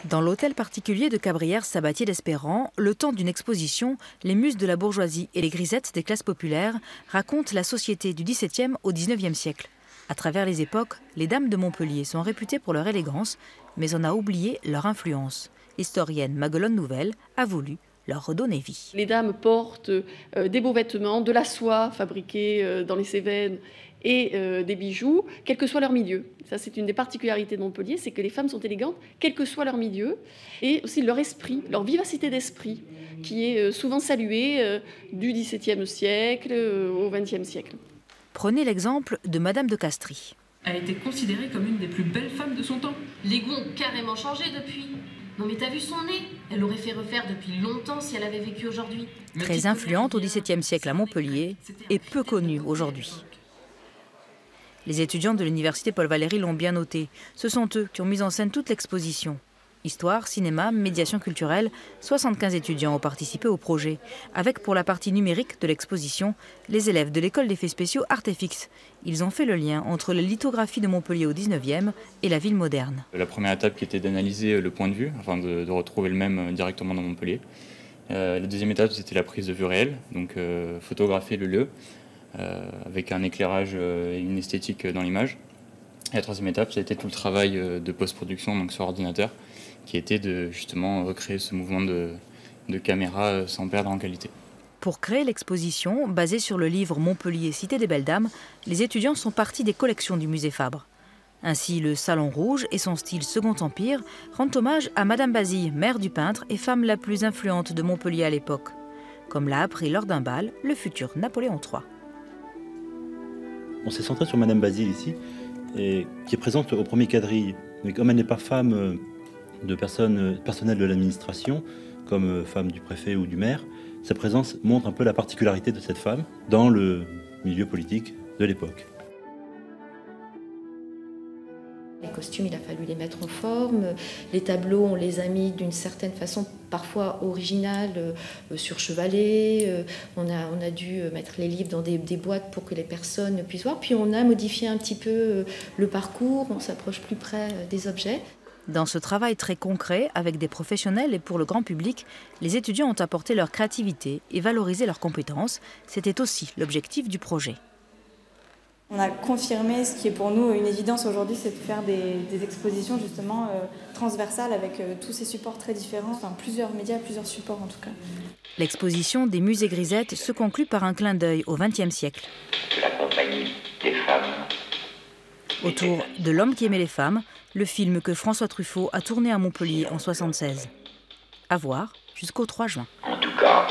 Dans l'hôtel particulier de Cabrières-Sabatier d'Espérance, le temps d'une exposition, les muses de la bourgeoisie et les grisettes des classes populaires racontent la société du XVIIe au XIXe siècle. À travers les époques, les dames de Montpellier sont réputées pour leur élégance, mais on a oublié leur influence. L'historienne Maguelone Nouvelle a voulu leur redonner vie. Les dames portent des beaux vêtements, de la soie fabriquée dans les Cévennes et des bijoux, quel que soit leur milieu. Ça, c'est une des particularités de Montpellier, c'est que les femmes sont élégantes, quel que soit leur milieu, et aussi leur esprit, leur vivacité d'esprit, qui est souvent saluée du XVIIe siècle au XXe siècle. Prenez l'exemple de Madame de Castries. Elle a été considérée comme une des plus belles femmes de son temps. Les goûts ont carrément changé depuis. Non mais t'as vu son nez? Elle l'aurait fait refaire depuis longtemps si elle avait vécu aujourd'hui. Très influente au XVIIe siècle à Montpellier et peu connue aujourd'hui. Les étudiants de l'université Paul Valéry l'ont bien noté. Ce sont eux qui ont mis en scène toute l'exposition. Histoire, cinéma, médiation culturelle, 75 étudiants ont participé au projet, avec pour la partie numérique de l'exposition, les élèves de l'école d'effets spéciaux Artefix. Ils ont fait le lien entre les lithographies de Montpellier au 19e et la ville moderne. La première étape qui était d'analyser le point de vue, afin de retrouver le même directement dans Montpellier. La deuxième étape, c'était la prise de vue réelle, donc photographier le lieu, avec un éclairage et une esthétique dans l'image. Et la troisième étape, ça a été tout le travail de post-production, donc sur ordinateur, qui était de justement recréer ce mouvement de caméra sans perdre en qualité. Pour créer l'exposition, basée sur le livre Montpellier, Cité des Belles Dames, les étudiants sont partis des collections du musée Fabre. Ainsi, le Salon Rouge et son style Second Empire rendent hommage à Madame Basille, mère du peintre et femme la plus influente de Montpellier à l'époque. Comme l'a appris lors d'un bal, le futur Napoléon III. On s'est centré sur Madame Basille ici, et qui est présente au premier quadrille. Mais comme elle n'est pas femme de personnel de l'administration, comme femme du préfet ou du maire, sa présence montre un peu la particularité de cette femme dans le milieu politique de l'époque. Les costumes, il a fallu les mettre en forme. Les tableaux, on les a mis d'une certaine façon, parfois originale, sur chevalet. On a dû mettre les livres dans des boîtes pour que les personnes puissent voir. Puis on a modifié un petit peu le parcours, on s'approche plus près des objets. Dans ce travail très concret, avec des professionnels et pour le grand public, les étudiants ont apporté leur créativité et valorisé leurs compétences. C'était aussi l'objectif du projet. On a confirmé ce qui est pour nous une évidence aujourd'hui, c'est de faire des expositions justement transversales avec tous ces supports très différents, enfin plusieurs médias, plusieurs supports en tout cas. L'exposition des musées grisettes se conclut par un clin d'œil au XXe siècle. De la compagnie des femmes. Autour de L'homme qui aimait les femmes, le film que François Truffaut a tourné à Montpellier en 1976. À voir jusqu'au 3 juin. En tout cas,